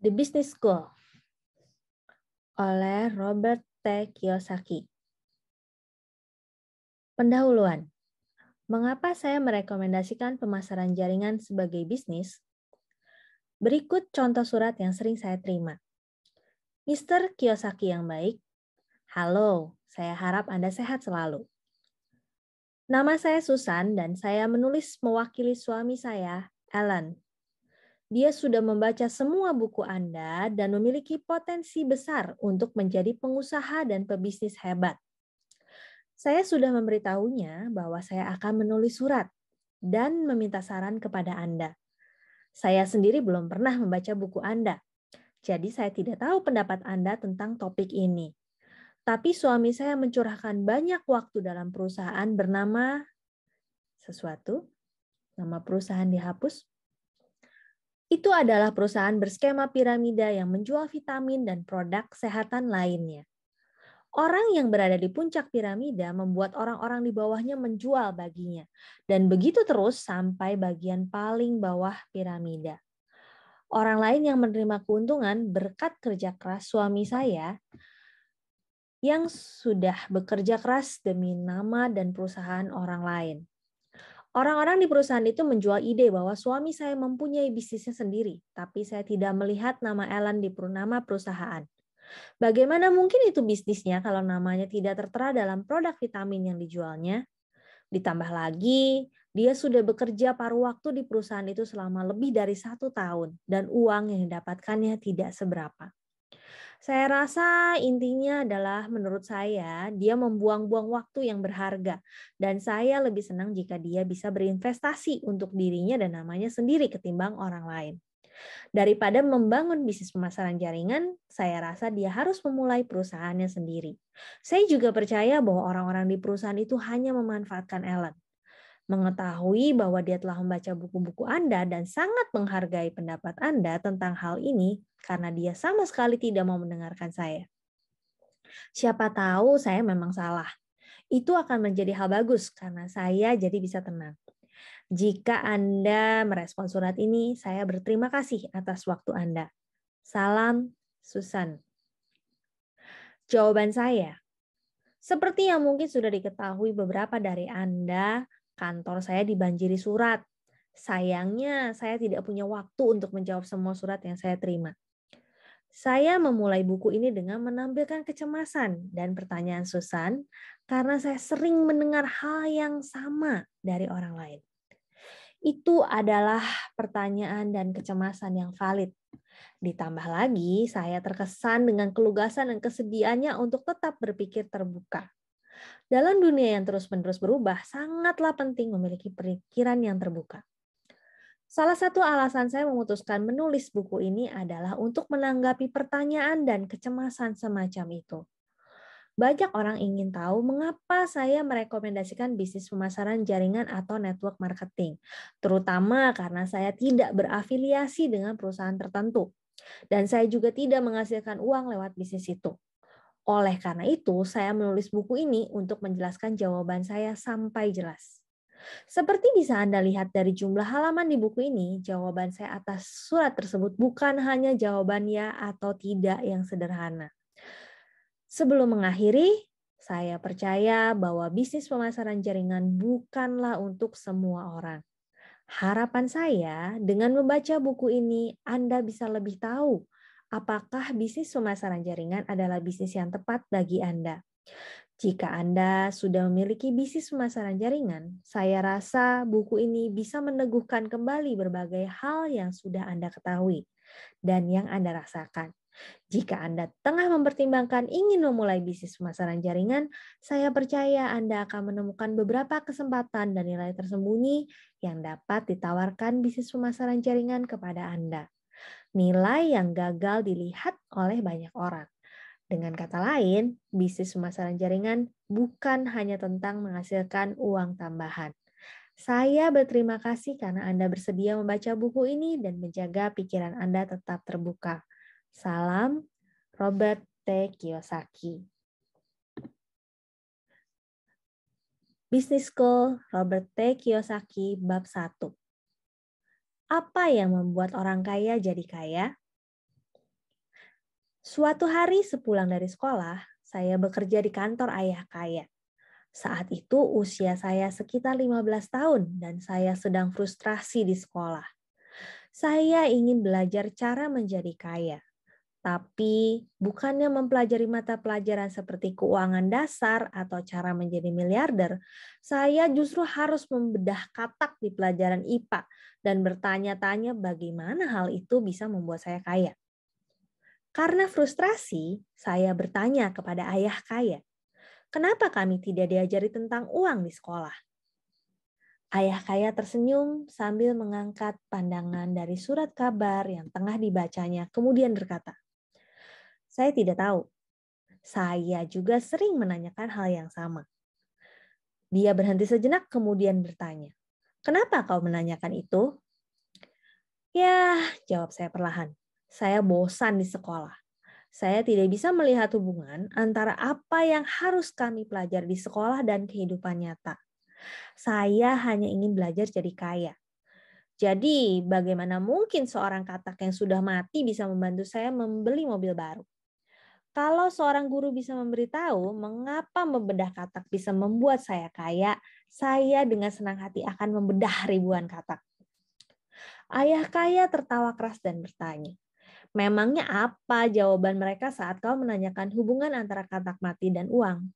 The Business School oleh Robert T. Kiyosaki. Pendahuluan. Mengapa saya merekomendasikan pemasaran jaringan sebagai bisnis? Berikut contoh surat yang sering saya terima. Mr. Kiyosaki yang baik, halo, saya harap Anda sehat selalu. Nama saya Susan dan saya menulis mewakili suami saya, Alan. Dia sudah membaca semua buku Anda dan memiliki potensi besar untuk menjadi pengusaha dan pebisnis hebat. Saya sudah memberitahunya bahwa saya akan menulis surat dan meminta saran kepada Anda. Saya sendiri belum pernah membaca buku Anda, jadi saya tidak tahu pendapat Anda tentang topik ini. Tapi suami saya mencurahkan banyak waktu dalam perusahaan bernama sesuatu, nama perusahaan dihapus. Itu adalah perusahaan berskema piramida yang menjual vitamin dan produk kesehatan lainnya. Orang yang berada di puncak piramida membuat orang-orang di bawahnya menjual baginya. Dan begitu terus sampai bagian paling bawah piramida. Orang lain yang menerima keuntungan berkat kerja keras suami saya yang sudah bekerja keras demi nama dan perusahaan orang lain. Orang-orang di perusahaan itu menjual ide bahwa suami saya mempunyai bisnisnya sendiri, tapi saya tidak melihat nama Alan di nama perusahaan. Bagaimana mungkin itu bisnisnya kalau namanya tidak tertera dalam produk vitamin yang dijualnya? Ditambah lagi, dia sudah bekerja paruh waktu di perusahaan itu selama lebih dari 1 tahun, dan uang yang didapatkannya tidak seberapa. Saya rasa intinya adalah menurut saya dia membuang-buang waktu yang berharga dan saya lebih senang jika dia bisa berinvestasi untuk dirinya dan namanya sendiri ketimbang orang lain. Daripada membangun bisnis pemasaran jaringan, saya rasa dia harus memulai perusahaannya sendiri. Saya juga percaya bahwa orang-orang di perusahaan itu hanya memanfaatkan Alan. Mengetahui bahwa dia telah membaca buku-buku Anda dan sangat menghargai pendapat Anda tentang hal ini karena dia sama sekali tidak mau mendengarkan saya. Siapa tahu saya memang salah. Itu akan menjadi hal bagus karena saya jadi bisa tenang. Jika Anda merespon surat ini, saya berterima kasih atas waktu Anda. Salam, Susan. Jawaban saya, seperti yang mungkin sudah diketahui beberapa dari Anda, kantor saya dibanjiri surat. Sayangnya, saya tidak punya waktu untuk menjawab semua surat yang saya terima. Saya memulai buku ini dengan menampilkan kecemasan dan pertanyaan Susan karena saya sering mendengar hal yang sama dari orang lain. Itu adalah pertanyaan dan kecemasan yang valid. Ditambah lagi, saya terkesan dengan kelugasan dan kesediaannya untuk tetap berpikir terbuka. Dalam dunia yang terus-menerus berubah, sangatlah penting memiliki pikiran yang terbuka. Salah satu alasan saya memutuskan menulis buku ini adalah untuk menanggapi pertanyaan dan kecemasan semacam itu. Banyak orang ingin tahu mengapa saya merekomendasikan bisnis pemasaran jaringan atau network marketing, terutama karena saya tidak berafiliasi dengan perusahaan tertentu, dan saya juga tidak menghasilkan uang lewat bisnis itu. Oleh karena itu, saya menulis buku ini untuk menjelaskan jawaban saya sampai jelas. Seperti bisa Anda lihat dari jumlah halaman di buku ini, jawaban saya atas surat tersebut bukan hanya jawaban ya atau tidak yang sederhana. Sebelum mengakhiri, saya percaya bahwa bisnis pemasaran jaringan bukanlah untuk semua orang. Harapan saya, dengan membaca buku ini, Anda bisa lebih tahu apakah bisnis pemasaran jaringan adalah bisnis yang tepat bagi Anda. Jika Anda sudah memiliki bisnis pemasaran jaringan, saya rasa buku ini bisa meneguhkan kembali berbagai hal yang sudah Anda ketahui dan yang Anda rasakan. Jika Anda tengah mempertimbangkan ingin memulai bisnis pemasaran jaringan, saya percaya Anda akan menemukan beberapa kesempatan dan nilai tersembunyi yang dapat ditawarkan bisnis pemasaran jaringan kepada Anda. Nilai yang gagal dilihat oleh banyak orang. Dengan kata lain, bisnis pemasaran jaringan bukan hanya tentang menghasilkan uang tambahan. Saya berterima kasih karena Anda bersedia membaca buku ini dan menjaga pikiran Anda tetap terbuka. Salam, Robert T. Kiyosaki. Business School Robert T. Kiyosaki bab 1. Apa yang membuat orang kaya jadi kaya? Suatu hari sepulang dari sekolah, saya bekerja di kantor ayah kaya. Saat itu usia saya sekitar 15 tahun dan saya sedang frustrasi di sekolah. Saya ingin belajar cara menjadi kaya. Tapi bukannya mempelajari mata pelajaran seperti keuangan dasar atau cara menjadi miliarder, saya justru harus membedah katak di pelajaran IPA dan bertanya-tanya bagaimana hal itu bisa membuat saya kaya. Karena frustrasi, saya bertanya kepada ayah kaya, kenapa kami tidak diajari tentang uang di sekolah? Ayah kaya tersenyum sambil mengangkat pandangan dari surat kabar yang tengah dibacanya, kemudian berkata, saya tidak tahu. Saya juga sering menanyakan hal yang sama. Dia berhenti sejenak kemudian bertanya, kenapa kau menanyakan itu? Ya, jawab saya perlahan. Saya bosan di sekolah. Saya tidak bisa melihat hubungan antara apa yang harus kami pelajari di sekolah dan kehidupan nyata. Saya hanya ingin belajar jadi kaya. Jadi, bagaimana mungkin seorang katak yang sudah mati bisa membantu saya membeli mobil baru? Kalau seorang guru bisa memberitahu mengapa membedah katak bisa membuat saya kaya, saya dengan senang hati akan membedah ribuan katak. Ayah kaya tertawa keras dan bertanya, memangnya apa jawaban mereka saat kau menanyakan hubungan antara katak mati dan uang?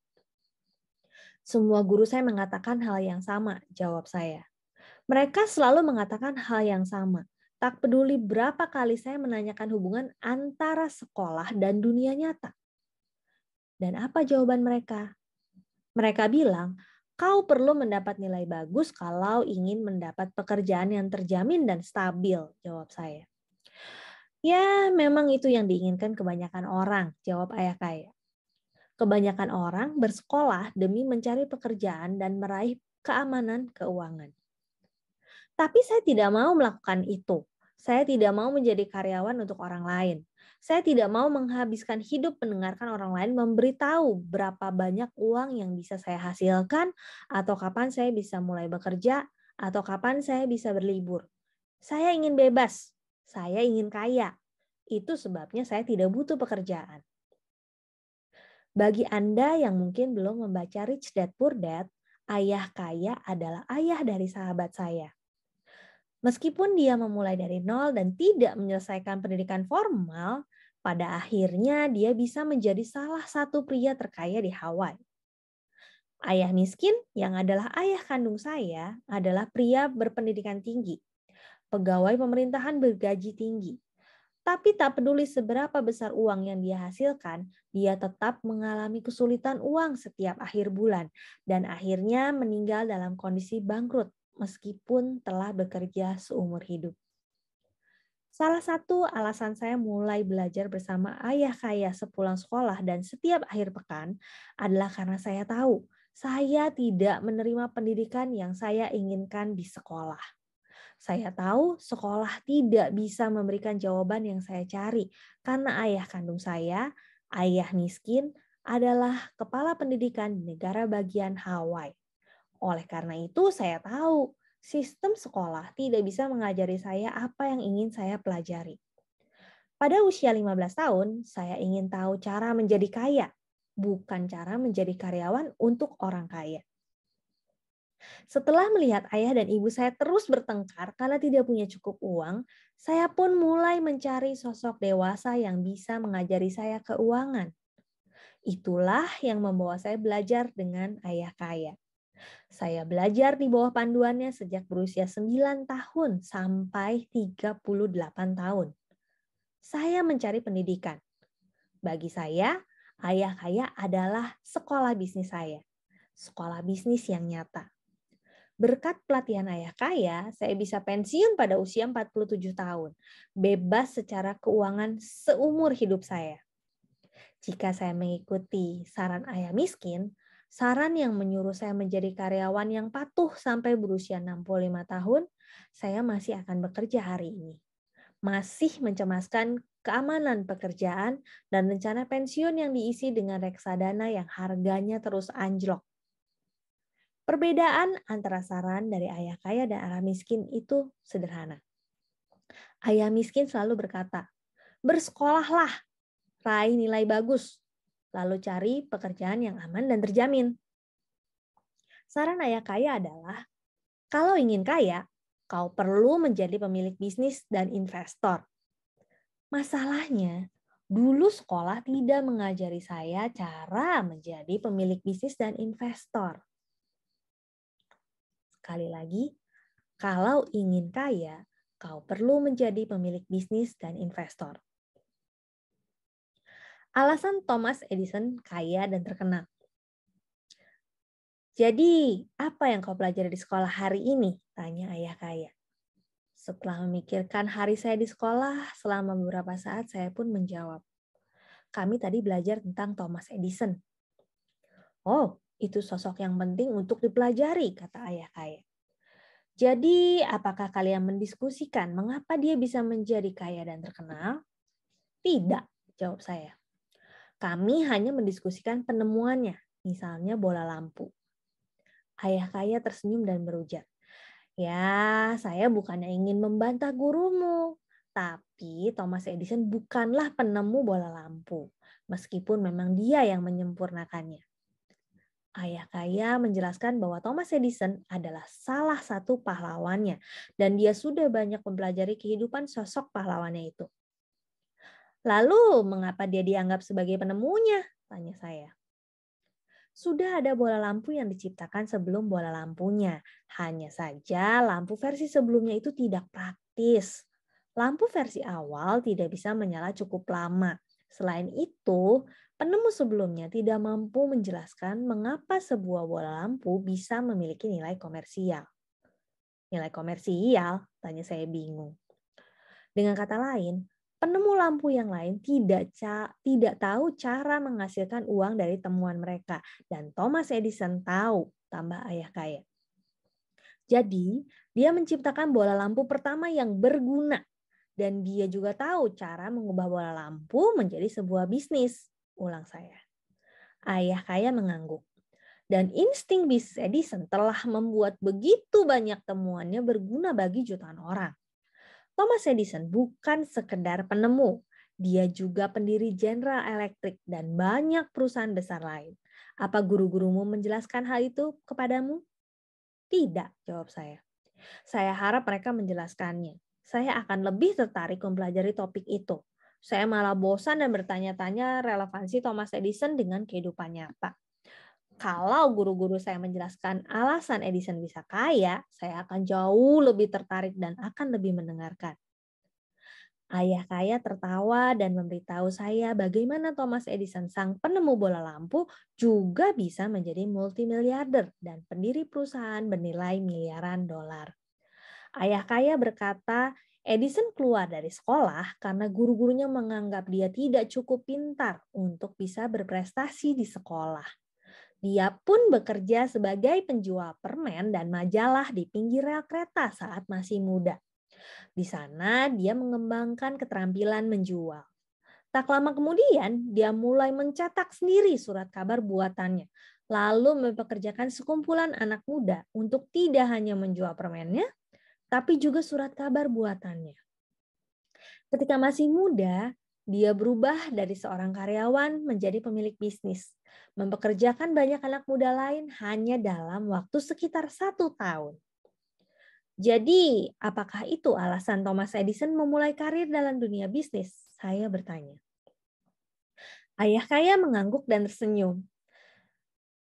Semua guru saya mengatakan hal yang sama, jawab saya. Mereka selalu mengatakan hal yang sama. Tak peduli berapa kali saya menanyakan hubungan antara sekolah dan dunia nyata. Dan apa jawaban mereka? Mereka bilang, kau perlu mendapat nilai bagus kalau ingin mendapat pekerjaan yang terjamin dan stabil, jawab saya. Ya, memang itu yang diinginkan kebanyakan orang, jawab ayah kaya. Kebanyakan orang bersekolah demi mencari pekerjaan dan meraih keamanan keuangan. Tapi saya tidak mau melakukan itu. Saya tidak mau menjadi karyawan untuk orang lain. Saya tidak mau menghabiskan hidup mendengarkan orang lain memberitahu berapa banyak uang yang bisa saya hasilkan, atau kapan saya bisa mulai bekerja, atau kapan saya bisa berlibur. Saya ingin bebas. Saya ingin kaya. Itu sebabnya saya tidak butuh pekerjaan. Bagi Anda yang mungkin belum membaca Rich Dad Poor Dad, ayah kaya adalah ayah dari sahabat saya. Meskipun dia memulai dari nol dan tidak menyelesaikan pendidikan formal, pada akhirnya dia bisa menjadi salah satu pria terkaya di Hawaii. Ayah miskin, yang adalah ayah kandung saya, adalah pria berpendidikan tinggi, pegawai pemerintahan bergaji tinggi. Tapi tak peduli seberapa besar uang yang dia hasilkan, dia tetap mengalami kesulitan uang setiap akhir bulan dan akhirnya meninggal dalam kondisi bangkrut meskipun telah bekerja seumur hidup. Salah satu alasan saya mulai belajar bersama ayah kaya sepulang sekolah dan setiap akhir pekan adalah karena saya tahu saya tidak menerima pendidikan yang saya inginkan di sekolah. Saya tahu sekolah tidak bisa memberikan jawaban yang saya cari karena ayah kandung saya, ayah miskin, adalah kepala pendidikan di negara bagian Hawaii. Oleh karena itu saya tahu sistem sekolah tidak bisa mengajari saya apa yang ingin saya pelajari. Pada usia 15 tahun, saya ingin tahu cara menjadi kaya, bukan cara menjadi karyawan untuk orang kaya. Setelah melihat ayah dan ibu saya terus bertengkar karena tidak punya cukup uang, saya pun mulai mencari sosok dewasa yang bisa mengajari saya keuangan. Itulah yang membawa saya belajar dengan ayah kaya. Saya belajar di bawah panduannya sejak berusia 9 tahun sampai 38 tahun. Saya mencari pendidikan. Bagi saya, ayah kaya adalah sekolah bisnis saya. Sekolah bisnis yang nyata. Berkat pelatihan ayah kaya, saya bisa pensiun pada usia 47 tahun, bebas secara keuangan seumur hidup saya. Jika saya mengikuti saran ayah miskin, saran yang menyuruh saya menjadi karyawan yang patuh sampai berusia 65 tahun, saya masih akan bekerja hari ini. Masih mencemaskan keamanan pekerjaan dan rencana pensiun yang diisi dengan reksadana yang harganya terus anjlok. Perbedaan antara saran dari ayah kaya dan ayah miskin itu sederhana. Ayah miskin selalu berkata, bersekolahlah. raih nilai bagus, lalu cari pekerjaan yang aman dan terjamin. Saran ayah kaya adalah, kalau ingin kaya, kau perlu menjadi pemilik bisnis dan investor. Masalahnya, dulu sekolah tidak mengajari saya cara menjadi pemilik bisnis dan investor. Sekali lagi, kalau ingin kaya, kau perlu menjadi pemilik bisnis dan investor. Alasan Thomas Edison kaya dan terkenal. Jadi, apa yang kau pelajari di sekolah hari ini? Tanya ayah kaya. Setelah memikirkan hari saya di sekolah, selama beberapa saat saya pun menjawab. Kami tadi belajar tentang Thomas Edison. Oh, itu sosok yang penting untuk dipelajari, kata ayah kaya. Jadi, apakah kalian mendiskusikan mengapa dia bisa menjadi kaya dan terkenal? Tidak, jawab saya. Kami hanya mendiskusikan penemuannya, misalnya bola lampu. Ayah kaya tersenyum dan berujar. Ya, saya bukannya ingin membantah gurumu, tapi Thomas Edison bukanlah penemu bola lampu, meskipun memang dia yang menyempurnakannya. Ayah kaya menjelaskan bahwa Thomas Edison adalah salah satu pahlawannya, dan dia sudah banyak mempelajari kehidupan sosok pahlawannya itu. Lalu, mengapa dia dianggap sebagai penemunya? Tanya saya. Sudah ada bola lampu yang diciptakan sebelum bola lampunya. Hanya saja lampu versi sebelumnya itu tidak praktis. Lampu versi awal tidak bisa menyala cukup lama. Selain itu, penemu sebelumnya tidak mampu menjelaskan mengapa sebuah bola lampu bisa memiliki nilai komersial. Nilai komersial? Tanya saya bingung. Dengan kata lain, penemu lampu yang lain tidak tahu cara menghasilkan uang dari temuan mereka. Dan Thomas Edison tahu, tambah ayah kaya. Jadi, dia menciptakan bola lampu pertama yang berguna. Dan dia juga tahu cara mengubah bola lampu menjadi sebuah bisnis. Ulang saya. Ayah kaya mengangguk. Dan insting bisnis Edison telah membuat begitu banyak temuannya berguna bagi jutaan orang. Thomas Edison bukan sekedar penemu, dia juga pendiri General Electric dan banyak perusahaan besar lain. Apa guru-gurumu menjelaskan hal itu kepadamu? Tidak, jawab saya. Saya harap mereka menjelaskannya. Saya akan lebih tertarik mempelajari topik itu. Saya malah bosan dan bertanya-tanya relevansi Thomas Edison dengan kehidupan nyata. Kalau guru-guru saya menjelaskan alasan Edison bisa kaya, saya akan jauh lebih tertarik dan akan lebih mendengarkan. Ayah kaya tertawa dan memberitahu saya bagaimana Thomas Edison, sang penemu bola lampu, juga bisa menjadi multimiliarder dan pendiri perusahaan bernilai miliaran dolar. Ayah kaya berkata, Edison keluar dari sekolah karena guru-gurunya menganggap dia tidak cukup pintar untuk bisa berprestasi di sekolah. Dia pun bekerja sebagai penjual permen dan majalah di pinggir rel kereta saat masih muda. Di sana dia mengembangkan keterampilan menjual. Tak lama kemudian dia mulai mencetak sendiri surat kabar buatannya. Lalu mempekerjakan sekumpulan anak muda untuk tidak hanya menjual permennya, tapi juga surat kabar buatannya. Ketika masih muda, dia berubah dari seorang karyawan menjadi pemilik bisnis, mempekerjakan banyak anak muda lain hanya dalam waktu sekitar 1 tahun. Jadi, apakah itu alasan Thomas Edison memulai karir dalam dunia bisnis? Saya bertanya. Ayah kaya mengangguk dan tersenyum.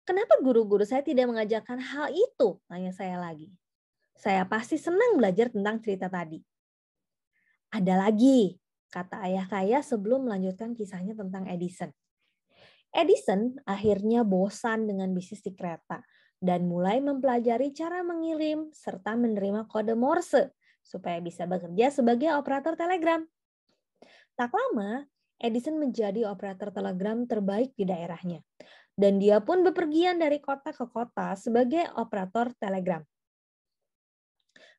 Kenapa guru-guru saya tidak mengajarkan hal itu? Tanya saya lagi. Saya pasti senang belajar tentang cerita tadi. Ada lagi, kata ayah kaya sebelum melanjutkan kisahnya tentang Edison. Edison akhirnya bosan dengan bisnis di kereta dan mulai mempelajari cara mengirim serta menerima kode Morse supaya bisa bekerja sebagai operator telegram. Tak lama, Edison menjadi operator telegram terbaik di daerahnya. Dan dia pun bepergian dari kota ke kota sebagai operator telegram.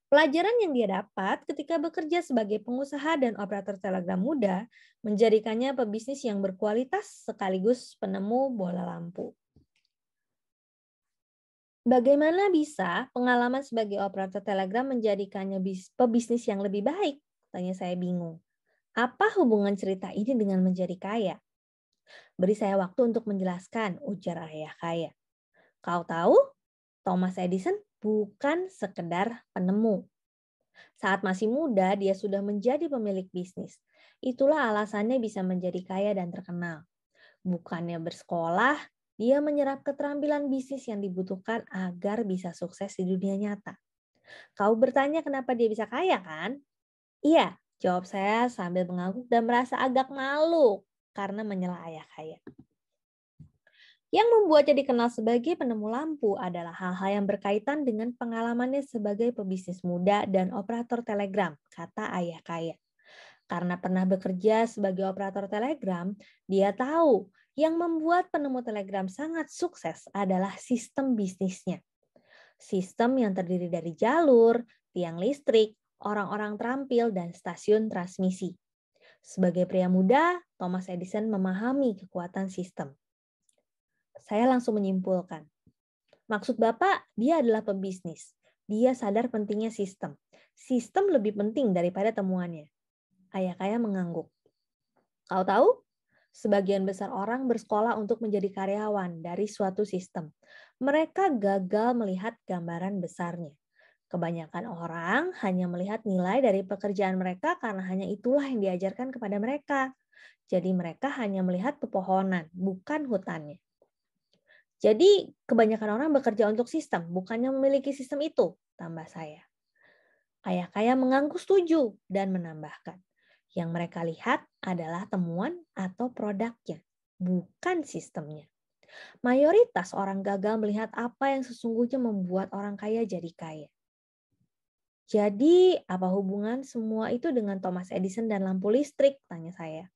Pelajaran yang dia dapat ketika bekerja sebagai pengusaha dan operator telegram muda menjadikannya pebisnis yang berkualitas sekaligus penemu bola lampu. Bagaimana bisa pengalaman sebagai operator telegram menjadikannya pebisnis yang lebih baik? Tanya saya bingung. Apa hubungan cerita ini dengan menjadi kaya? Beri saya waktu untuk menjelaskan, ujar ayah kaya. Kau tahu, Thomas Edison bukan sekedar penemu. Saat masih muda, dia sudah menjadi pemilik bisnis. Itulah alasannya bisa menjadi kaya dan terkenal. Bukannya bersekolah, dia menyerap keterampilan bisnis yang dibutuhkan agar bisa sukses di dunia nyata. Kau bertanya kenapa dia bisa kaya, kan? Iya, jawab saya sambil mengangguk dan merasa agak malu karena menyela ayah kaya. Yang membuatnya dikenal sebagai penemu lampu adalah hal-hal yang berkaitan dengan pengalamannya sebagai pebisnis muda dan operator telegram, kata ayah kaya. Karena pernah bekerja sebagai operator telegram, dia tahu yang membuat penemu telegram sangat sukses adalah sistem bisnisnya. Sistem yang terdiri dari jalur, tiang listrik, orang-orang terampil, dan stasiun transmisi. Sebagai pria muda, Thomas Edison memahami kekuatan sistem. Saya langsung menyimpulkan. Maksud Bapak, dia adalah pebisnis. Dia sadar pentingnya sistem. Sistem lebih penting daripada temuannya. Ayah kaya mengangguk. Kau tahu? Sebagian besar orang bersekolah untuk menjadi karyawan dari suatu sistem. Mereka gagal melihat gambaran besarnya. Kebanyakan orang hanya melihat nilai dari pekerjaan mereka karena hanya itulah yang diajarkan kepada mereka. Jadi mereka hanya melihat pepohonan, bukan hutannya. Jadi kebanyakan orang bekerja untuk sistem, bukannya memiliki sistem itu, tambah saya. Ayah kaya mengangguk setuju dan menambahkan, yang mereka lihat adalah temuan atau produknya, bukan sistemnya. Mayoritas orang gagal melihat apa yang sesungguhnya membuat orang kaya jadi kaya. Jadi, apa hubungan semua itu dengan Thomas Edison dan lampu listrik? Tanya saya.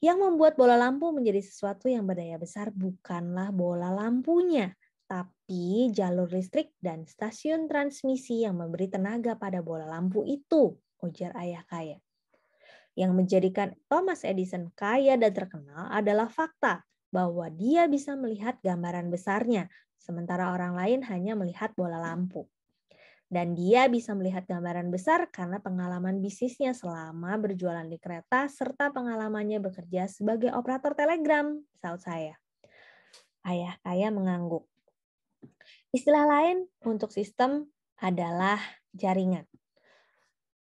Yang membuat bola lampu menjadi sesuatu yang berdaya besar bukanlah bola lampunya, tapi jalur listrik dan stasiun transmisi yang memberi tenaga pada bola lampu itu, ujar ayah kaya. Yang menjadikan Thomas Edison kaya dan terkenal adalah fakta bahwa dia bisa melihat gambaran besarnya, sementara orang lain hanya melihat bola lampu. Dan dia bisa melihat gambaran besar karena pengalaman bisnisnya selama berjualan di kereta serta pengalamannya bekerja sebagai operator telegram, saut saya. Ayah kaya mengangguk. Istilah lain untuk sistem adalah jaringan.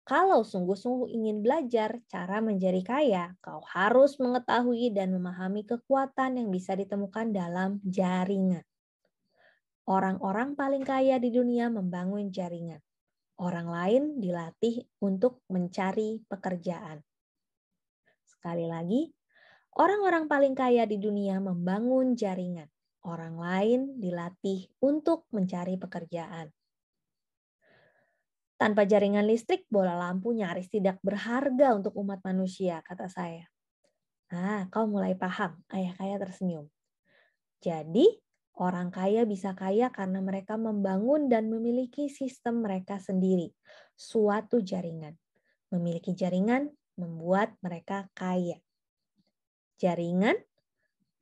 Kalau sungguh-sungguh ingin belajar cara menjadi kaya, kau harus mengetahui dan memahami kekuatan yang bisa ditemukan dalam jaringan. Orang-orang paling kaya di dunia membangun jaringan. Orang lain dilatih untuk mencari pekerjaan. Sekali lagi, orang-orang paling kaya di dunia membangun jaringan. Orang lain dilatih untuk mencari pekerjaan. Tanpa jaringan listrik, bola lampu nyaris tidak berharga untuk umat manusia, kata saya. Ah, kau mulai paham, ayah kaya tersenyum. Jadi, orang kaya bisa kaya karena mereka membangun dan memiliki sistem mereka sendiri, suatu jaringan. Memiliki jaringan membuat mereka kaya. Jaringan?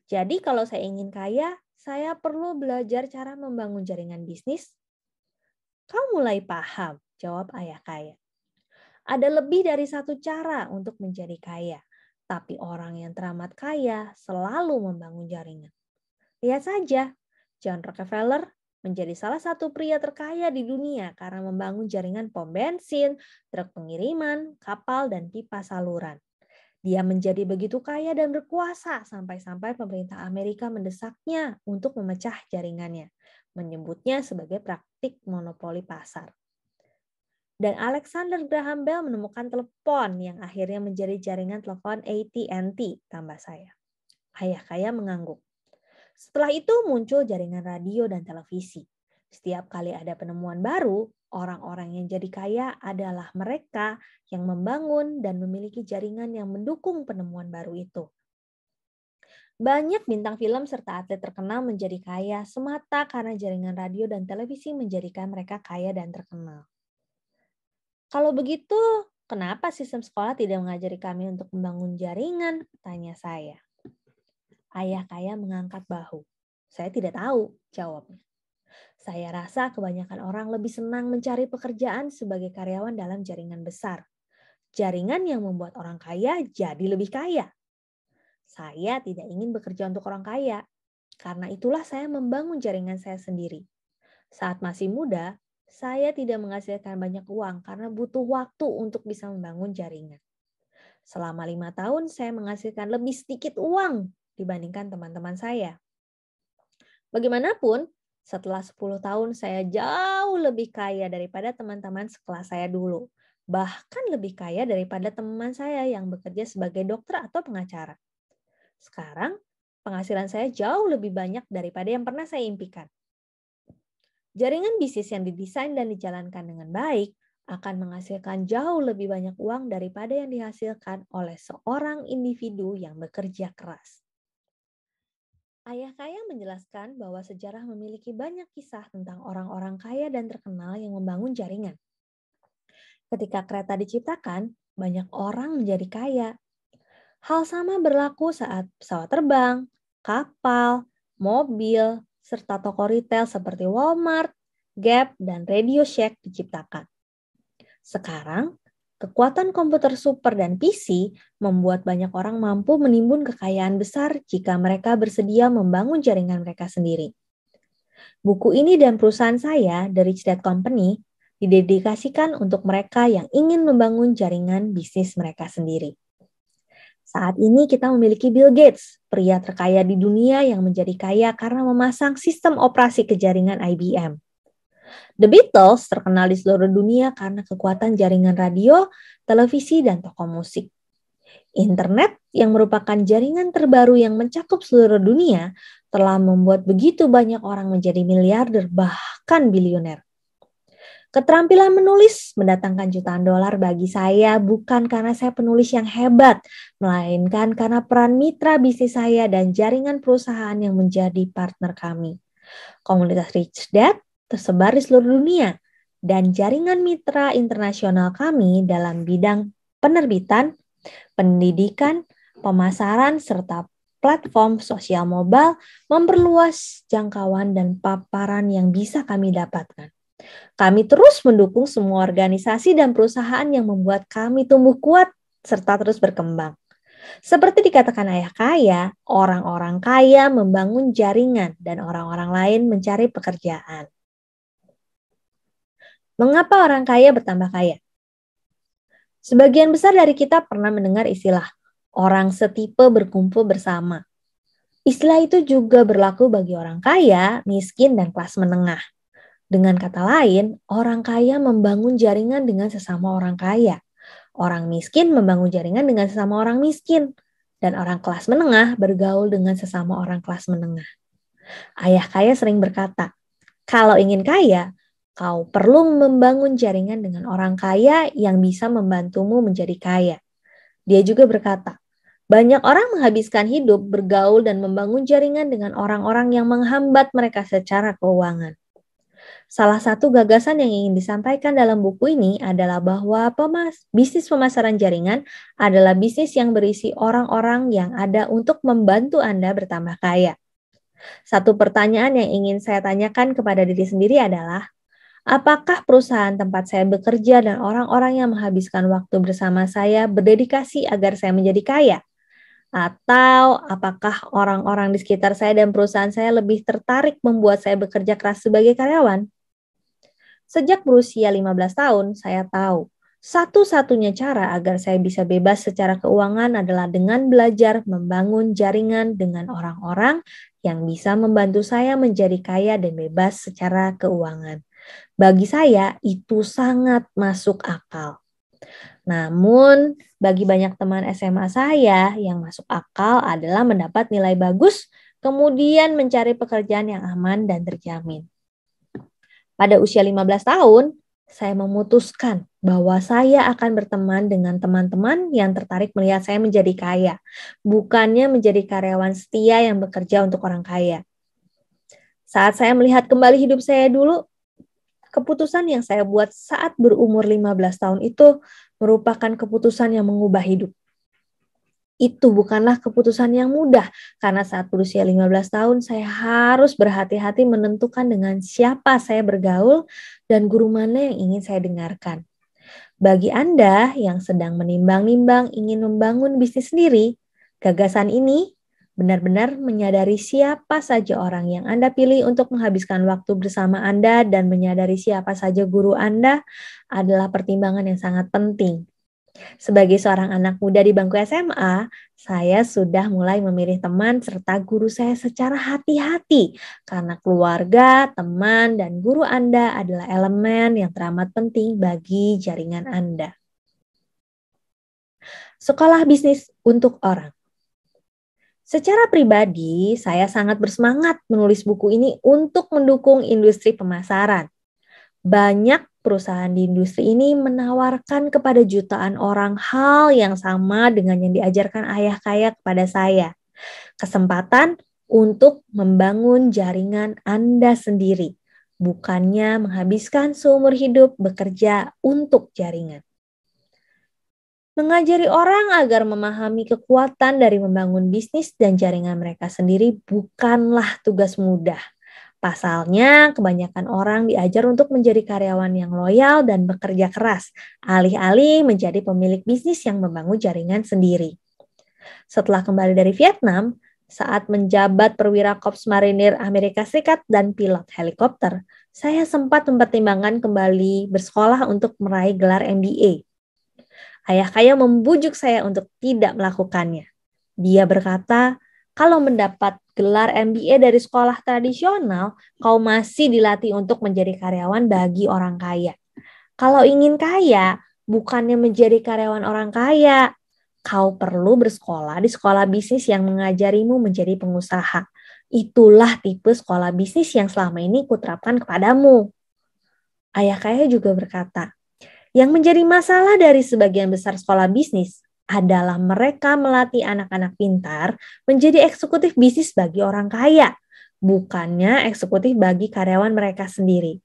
Jadi kalau saya ingin kaya, saya perlu belajar cara membangun jaringan bisnis. Kau mulai paham, jawab ayah kaya. Ada lebih dari satu cara untuk menjadi kaya, tapi orang yang teramat kaya selalu membangun jaringan. Lihat saja, John Rockefeller menjadi salah satu pria terkaya di dunia karena membangun jaringan pom bensin, truk pengiriman, kapal, dan pipa saluran. Dia menjadi begitu kaya dan berkuasa sampai-sampai pemerintah Amerika mendesaknya untuk memecah jaringannya, menyebutnya sebagai praktik monopoli pasar. Dan Alexander Graham Bell menemukan telepon yang akhirnya menjadi jaringan telepon AT&T, tambah saya. Ayah kaya mengangguk. Setelah itu muncul jaringan radio dan televisi. Setiap kali ada penemuan baru, orang-orang yang jadi kaya adalah mereka yang membangun dan memiliki jaringan yang mendukung penemuan baru itu. Banyak bintang film serta atlet terkenal menjadi kaya semata karena jaringan radio dan televisi menjadikan mereka kaya dan terkenal. Kalau begitu, kenapa sistem sekolah tidak mengajari kami untuk membangun jaringan? Tanya saya. Ayah kaya mengangkat bahu. Saya tidak tahu, jawabnya. Saya rasa kebanyakan orang lebih senang mencari pekerjaan sebagai karyawan dalam jaringan besar. Jaringan yang membuat orang kaya jadi lebih kaya. Saya tidak ingin bekerja untuk orang kaya. Karena itulah saya membangun jaringan saya sendiri. Saat masih muda, saya tidak menghasilkan banyak uang karena butuh waktu untuk bisa membangun jaringan. Selama 5 tahun, saya menghasilkan lebih sedikit uang dibandingkan teman-teman saya. Bagaimanapun, setelah 10 tahun saya jauh lebih kaya daripada teman-teman sekelas saya dulu. Bahkan lebih kaya daripada teman saya yang bekerja sebagai dokter atau pengacara. Sekarang, penghasilan saya jauh lebih banyak daripada yang pernah saya impikan. Jaringan bisnis yang didesain dan dijalankan dengan baik akan menghasilkan jauh lebih banyak uang daripada yang dihasilkan oleh seorang individu yang bekerja keras. Ayah kaya menjelaskan bahwa sejarah memiliki banyak kisah tentang orang-orang kaya dan terkenal yang membangun jaringan. Ketika kereta diciptakan, banyak orang menjadi kaya. Hal sama berlaku saat pesawat terbang, kapal, mobil, serta toko retail seperti Walmart, Gap, dan Radio Shack diciptakan. Sekarang, kekuatan komputer super dan PC membuat banyak orang mampu menimbun kekayaan besar jika mereka bersedia membangun jaringan mereka sendiri. Buku ini dan perusahaan saya, The Rich Dad Company, didedikasikan untuk mereka yang ingin membangun jaringan bisnis mereka sendiri. Saat ini kita memiliki Bill Gates, pria terkaya di dunia yang menjadi kaya karena memasang sistem operasi ke jaringan IBM. The Beatles terkenal di seluruh dunia karena kekuatan jaringan radio, televisi, dan toko musik. Internet yang merupakan jaringan terbaru yang mencakup seluruh dunia telah membuat begitu banyak orang menjadi miliarder bahkan bilioner. Keterampilan menulis mendatangkan jutaan dolar bagi saya bukan karena saya penulis yang hebat, melainkan karena peran mitra bisnis saya dan jaringan perusahaan yang menjadi partner kami. Komunitas Rich Dad tersebar di seluruh dunia, dan jaringan mitra internasional kami dalam bidang penerbitan, pendidikan, pemasaran, serta platform sosial mobile memperluas jangkauan dan paparan yang bisa kami dapatkan. Kami terus mendukung semua organisasi dan perusahaan yang membuat kami tumbuh kuat serta terus berkembang. Seperti dikatakan ayah kaya, orang-orang kaya membangun jaringan dan orang-orang lain mencari pekerjaan. Mengapa orang kaya bertambah kaya? Sebagian besar dari kita pernah mendengar istilah orang setipe berkumpul bersama. Istilah itu juga berlaku bagi orang kaya, miskin, dan kelas menengah. Dengan kata lain, orang kaya membangun jaringan dengan sesama orang kaya. Orang miskin membangun jaringan dengan sesama orang miskin. Dan orang kelas menengah bergaul dengan sesama orang kelas menengah. Ayah kaya sering berkata, kalau ingin kaya, kau perlu membangun jaringan dengan orang kaya yang bisa membantumu menjadi kaya. Dia juga berkata, banyak orang menghabiskan hidup bergaul dan membangun jaringan dengan orang-orang yang menghambat mereka secara keuangan. Salah satu gagasan yang ingin disampaikan dalam buku ini adalah bahwa bisnis pemasaran jaringan adalah bisnis yang berisi orang-orang yang ada untuk membantu Anda bertambah kaya. Satu pertanyaan yang ingin saya tanyakan kepada diri sendiri adalah, apakah perusahaan tempat saya bekerja dan orang-orang yang menghabiskan waktu bersama saya berdedikasi agar saya menjadi kaya? Atau apakah orang-orang di sekitar saya dan perusahaan saya lebih tertarik membuat saya bekerja keras sebagai karyawan? Sejak berusia 15 tahun, saya tahu satu-satunya cara agar saya bisa bebas secara keuangan adalah dengan belajar membangun jaringan dengan orang-orang yang bisa membantu saya menjadi kaya dan bebas secara keuangan. Bagi saya, itu sangat masuk akal. Namun, bagi banyak teman SMA saya, yang masuk akal adalah mendapat nilai bagus, kemudian mencari pekerjaan yang aman dan terjamin. Pada usia 15 tahun, saya memutuskan bahwa saya akan berteman dengan teman-teman yang tertarik melihat saya menjadi kaya, bukannya menjadi karyawan setia yang bekerja untuk orang kaya. Saat saya melihat kembali hidup saya dulu, keputusan yang saya buat saat berumur 15 tahun itu merupakan keputusan yang mengubah hidup. Itu bukanlah keputusan yang mudah, karena saat berusia 15 tahun saya harus berhati-hati menentukan dengan siapa saya bergaul dan guru mana yang ingin saya dengarkan. Bagi Anda yang sedang menimbang-nimbang ingin membangun bisnis sendiri, Gagasan ini benar-benar menyadari siapa saja orang yang Anda pilih untuk menghabiskan waktu bersama Anda dan menyadari siapa saja guru Anda adalah pertimbangan yang sangat penting. Sebagai seorang anak muda di bangku SMA, saya sudah mulai memilih teman serta guru saya secara hati-hati karena keluarga, teman, dan guru Anda adalah elemen yang teramat penting bagi jaringan Anda. Sekolah bisnis untuk orang. Secara pribadi, saya sangat bersemangat menulis buku ini untuk mendukung industri pemasaran. Banyak perusahaan di industri ini menawarkan kepada jutaan orang hal yang sama dengan yang diajarkan ayah saya kepada saya. Kesempatan untuk membangun jaringan Anda sendiri, bukannya menghabiskan seumur hidup bekerja untuk jaringan. Mengajari orang agar memahami kekuatan dari membangun bisnis dan jaringan mereka sendiri bukanlah tugas mudah. Pasalnya, kebanyakan orang diajar untuk menjadi karyawan yang loyal dan bekerja keras, alih-alih menjadi pemilik bisnis yang membangun jaringan sendiri. Setelah kembali dari Vietnam, saat menjabat perwira Korps Marinir Amerika Serikat dan pilot helikopter, saya sempat mempertimbangkan kembali bersekolah untuk meraih gelar MBA. Ayah saya membujuk saya untuk tidak melakukannya. Dia berkata, kalau mendapat gelar MBA dari sekolah tradisional, kau masih dilatih untuk menjadi karyawan bagi orang kaya. Kalau ingin kaya, bukannya menjadi karyawan orang kaya. Kau perlu bersekolah di sekolah bisnis yang mengajarimu menjadi pengusaha. Itulah tipe sekolah bisnis yang selama ini kuterapkan kepadamu. Ayah saya juga berkata, yang menjadi masalah dari sebagian besar sekolah bisnis adalah mereka melatih anak-anak pintar menjadi eksekutif bisnis bagi orang kaya, bukannya eksekutif bagi karyawan mereka sendiri.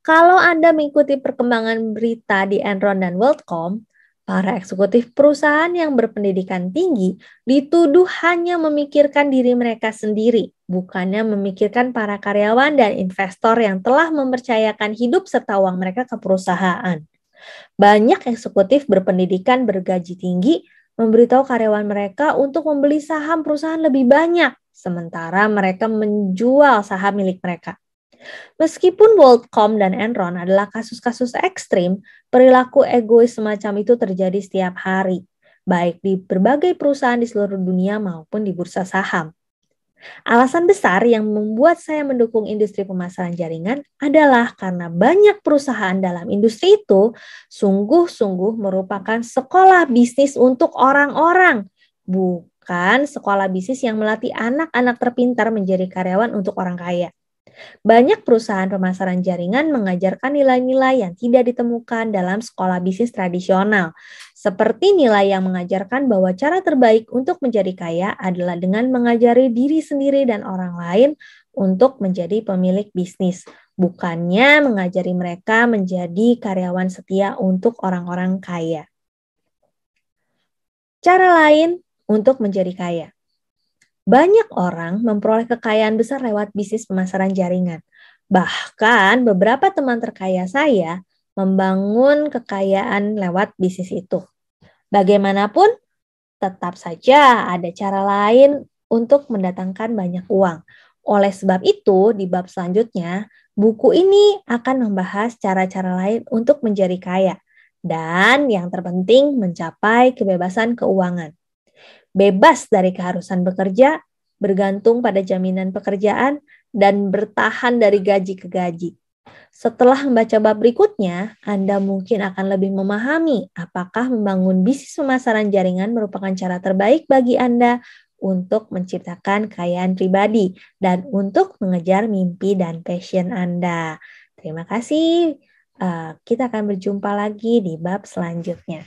Kalau Anda mengikuti perkembangan berita di Enron dan WorldCom, para eksekutif perusahaan yang berpendidikan tinggi dituduh hanya memikirkan diri mereka sendiri, bukannya memikirkan para karyawan dan investor yang telah mempercayakan hidup serta uang mereka ke perusahaan. Banyak eksekutif berpendidikan bergaji tinggi memberitahu karyawan mereka untuk membeli saham perusahaan lebih banyak, sementara mereka menjual saham milik mereka. Meskipun WorldCom dan Enron adalah kasus-kasus ekstrim, perilaku egois semacam itu terjadi setiap hari, baik di berbagai perusahaan di seluruh dunia maupun di bursa saham. Alasan besar yang membuat saya mendukung industri pemasaran jaringan adalah karena banyak perusahaan dalam industri itu sungguh-sungguh merupakan sekolah bisnis untuk orang-orang, bukan sekolah bisnis yang melatih anak-anak terpintar menjadi karyawan untuk orang kaya. Banyak perusahaan pemasaran jaringan mengajarkan nilai-nilai yang tidak ditemukan dalam sekolah bisnis tradisional, seperti nilai yang mengajarkan bahwa cara terbaik untuk menjadi kaya adalah dengan mengajari diri sendiri dan orang lain untuk menjadi pemilik bisnis, bukannya mengajari mereka menjadi karyawan setia untuk orang-orang kaya. Cara lain untuk menjadi kaya. Banyak orang memperoleh kekayaan besar lewat bisnis pemasaran jaringan. Bahkan beberapa teman terkaya saya membangun kekayaan lewat bisnis itu. Bagaimanapun, tetap saja ada cara lain untuk mendatangkan banyak uang. Oleh sebab itu, di bab selanjutnya, buku ini akan membahas cara-cara lain untuk menjadi kaya. Dan yang terpenting, mencapai kebebasan keuangan. Bebas dari keharusan bekerja, bergantung pada jaminan pekerjaan, dan bertahan dari gaji ke gaji. Setelah membaca bab berikutnya, Anda mungkin akan lebih memahami apakah membangun bisnis pemasaran jaringan merupakan cara terbaik bagi Anda untuk menciptakan kekayaan pribadi dan untuk mengejar mimpi dan passion Anda. Terima kasih. Kita akan berjumpa lagi di bab selanjutnya.